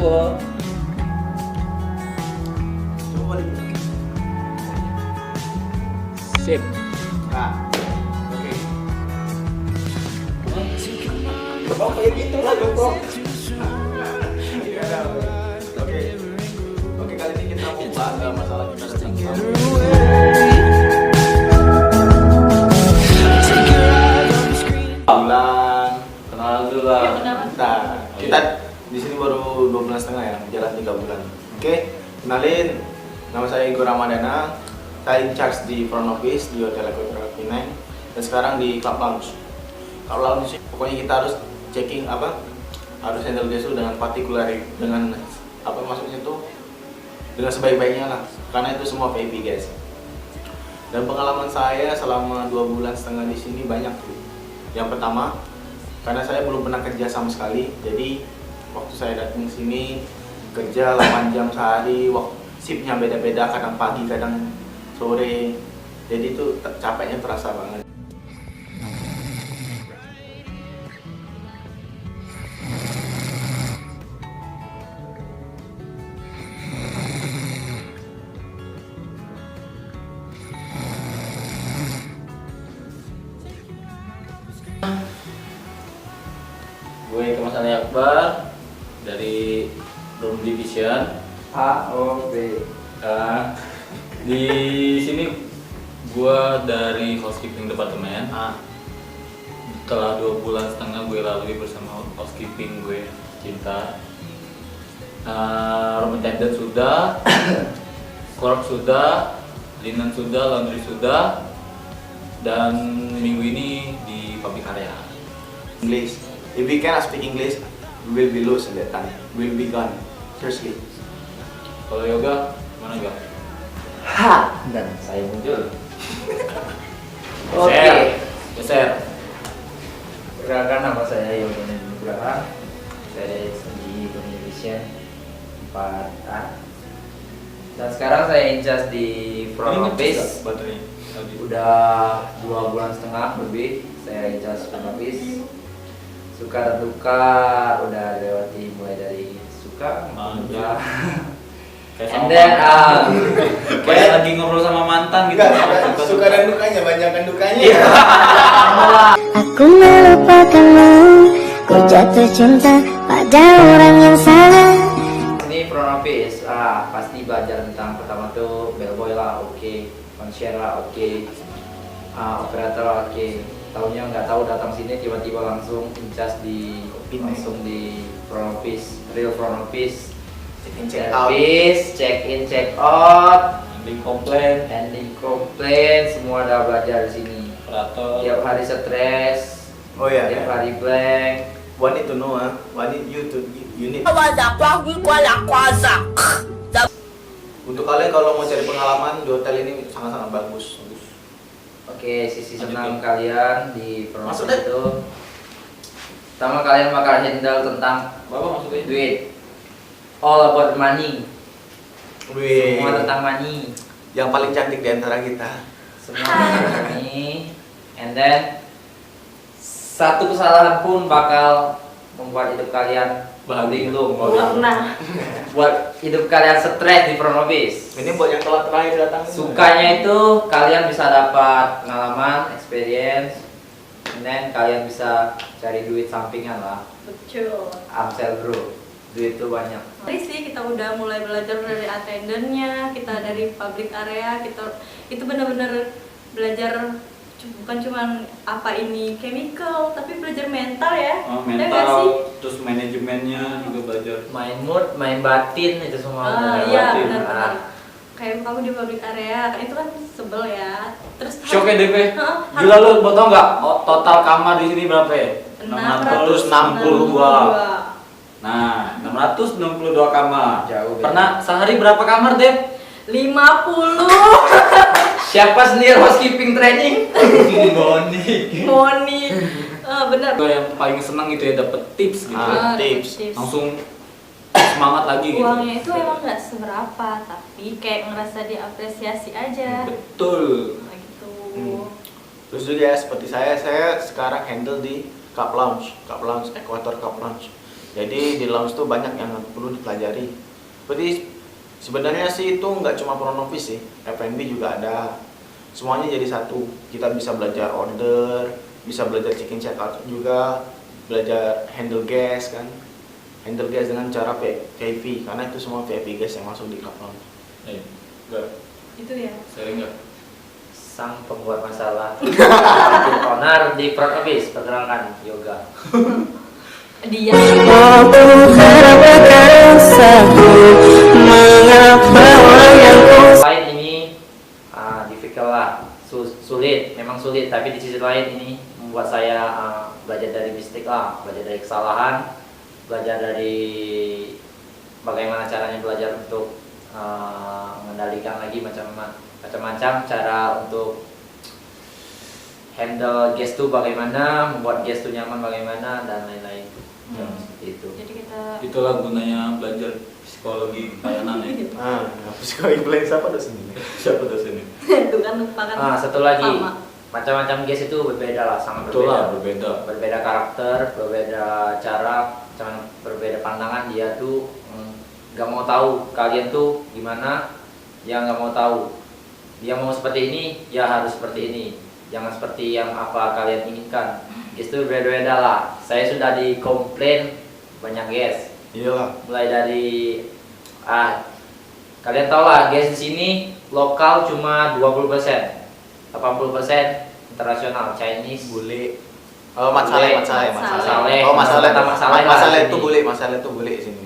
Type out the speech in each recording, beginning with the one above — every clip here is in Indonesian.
kok. Coba dulu. Sip. Nah, oke. Bang kayak gitu lah dong, bro. Iya, oke. Oke, kali ini kita mau bahas masalah kita tentang bulan. Kenalan dulu lah. Nah, kita di sini baru 2 bulan setengah ya, jalan 3 bulan. Oke, kenalin, nama saya Igor Ramadana. Saya in charge di front office di Hotel Equatorial Pinang dan sekarang di Club Lounge. Club Lounge pokoknya kita harus checking harus handle guest dengan partikular, dengan apa maksudnya itu dengan sebaik-baiknya lah, karena itu semua VIP guys. Dan pengalaman saya selama 2 bulan setengah di sini banyak tuh. Yang pertama, karena saya belum pernah kerja sama sekali, jadi waktu saya datang sini kerja 8 jam sehari, waktu shiftnya beda-beda, kadang pagi kadang sore, jadi itu capeknya terasa banget. Gue Kemas Ali Akbar dari Room Division AOB. Di sini gue dari housekeeping departemen. Setelah 2 bulan setengah gue lalui bersama housekeeping gue Cinta. Room attendant sudah, korp sudah, linen sudah, laundry sudah, dan minggu ini di public area. English. If we cannot speak English, we will be lost in that time. We will be gone. Seriously. Kalau yoga, mana yoga? Ha! Dan saya muncul. Oke. Geser. Perkenalkan, nama saya Yoga Nugraha. Saya dari segi Communication 4A. Dan sekarang saya in charge di front office. Baterai. Udah 2 bulan setengah lebih saya in charge front office. Suka dan duka udah lewati, mulai dari suka, duka. Kayak And sama then kayak lagi ngobrol sama mantan gitu. Enggak, suka dan dukanya, banyakan dukanya. Aku melupakanmu, ku jatuh cinta pada orang yang salah. Ini front office, pasti belajar tentang pertama tuh bellboy lah, oke, concierge lah, oke, operator oke. Taunya nggak tahu datang sini tiba-tiba langsung incas langsung di front office, real front office, Check out. service, check in, check out, handling komplain, semua udah belajar di sini. operator. Tiap hari stres, Oh iya. tiap hari blank. One need to know, one need you need. Untuk kalian kalau mau cari pengalaman di hotel ini sangat-sangat bagus. Oke, sisi Lanjut, senang ya. kalian di front office Maksudnya? itu, pertama kalian bakal handle tentang Bapak maksudnya? duit, all about money, Wih, semua tentang money, yang paling cantik di antara kita. semua tentang money, and then satu kesalahan pun bakal membuat hidup kalian Bahagia. linglung, Pernah. buat hidup kalian stres di front office. Ini buat yang telat terakhir datang. Sukanya itu kalian bisa dapat pengalaman, experience, and then kalian bisa cari duit sampingan lah. Betul. Upsell bro, duit tuh banyak. Tadi sih kita udah mulai belajar dari attendantnya, kita dari public area, kita itu benar-benar belajar bukan cuman apa ini chemical, tapi belajar mental ya. Ya nggak sih? Terus manajemennya juga belajar. Main mood, main batin itu semua. udah Iya lewatin. benar-benar. Kayak kamu di public area, kan itu kan sebel ya. Terus Shock ya DP. Hah? Gila lu, mau tau nggak? Total kamar di sini berapa ya? 662. Nah, 662 kamar. Jauh beda. Pernah sehari berapa kamar, Dep? 50. Siapa sendiri housekeeping training? Boni. Moni. Benar. Gue yang paling senang itu ya dapet tips gitu. Tips. Langsung semangat lagi gitu. Uangnya itu emang nggak seberapa, tapi kayak ngerasa diapresiasi aja. Betul. Nah, gitu. Terus juga ya, seperti saya sekarang handle di Cup Lounge, Equator Cup Lounge. Jadi di lounge tuh banyak yang perlu dipelajari. Berarti sebenarnya sih itu nggak cuma front office sih, F&B juga ada. Semuanya jadi satu. Kita bisa belajar order, bisa belajar check-in check-out juga, belajar handle guest kan. Handle guest dengan cara VIP, karena itu semua VIP guest yang masuk di club lounge. Enggak, Itu ya. sering enggak? Sang pembuat masalah. Owner di front office, perkenalkan Yoga. Dia. Aku harap akan rasaku. Mengapa orang yang Lain ini difficult lah, sulit, memang sulit. Tapi di sisi lain ini membuat saya belajar dari mistik lah, belajar dari kesalahan, belajar dari bagaimana caranya belajar untuk mengendalikan lagi macam-macam cara untuk handle guest tuh bagaimana, membuat guest tuh nyaman bagaimana, dan lain-lain. Seperti itu. Jadi kita Itulah gunanya belajar psikologi pelayanan ya. Psikologi pelayan siapa dosen ini? Siapa dosennya? itu kan lupakan. Satu lagi, Sama. macam-macam guest itu berbeda lah, sangat Itulah berbeda. berbeda. Berbeda karakter, berbeda cara, berbeda pandangan. Dia tuh nggak mau tahu kalian tuh gimana, dia nggak mau tahu. Dia mau seperti ini, ya harus seperti ini. Jangan seperti yang apa kalian inginkan. Guest itu berbeda lah. Saya sudah dikomplain banyak guest. Iyalah. Mulai dari kalian tahu lah guest di sini lokal cuma 20%, 80% internasional, Chinese, Bule. Oh, Mat Saleh. Saleh. Oh, Mas Saleh. Mat Saleh itu lah bule, di sini. bule sini.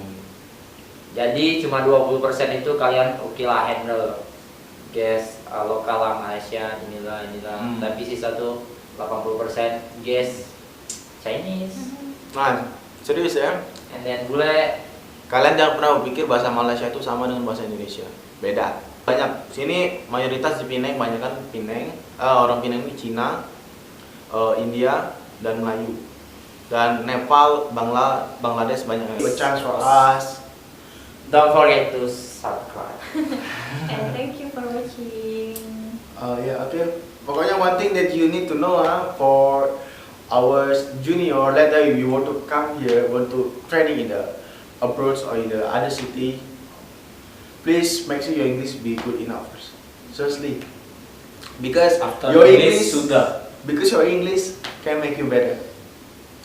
Jadi cuma 20% itu kalian oke lah handle guest lokal lah, Malaysia inilah. Tapi sisa tuh 80% guest Chinese. Nah, serius ya? And then bule. Kalian jangan pernah berpikir bahasa Malaysia itu sama dengan bahasa Indonesia. Beda. Banyak. Sini mayoritas di Penang, banyak kan Penang. Orang Penang ini Cina, India, dan Melayu. Dan Nepal, Bangladesh banyak. Chance for us. Don't forget to subscribe. And thank you for watching. Okay. Pokoknya one thing that you need to know for our junior, later if you want to come here, want to training in the abroad or in the other city, please make sure your English be good enough first. Seriously, because After your English, English sudah. because your English can make you better.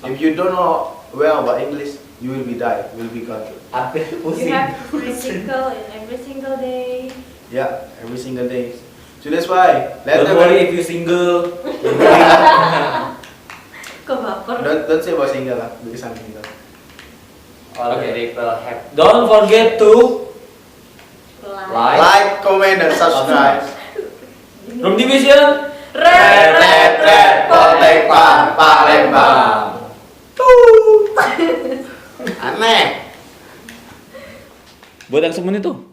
If you don't know well about English, you will be die, you will be gone. You have practical in every single day. Yeah, every single day. So that's why Don't worry if you single. Kok baper? don't say about single lah, because I'm single. All Okay. the people have Don't forget to Like. Like, comment, and subscribe. Room Division. Red, Potek Palembang. Aneh. Buat yang semen itu.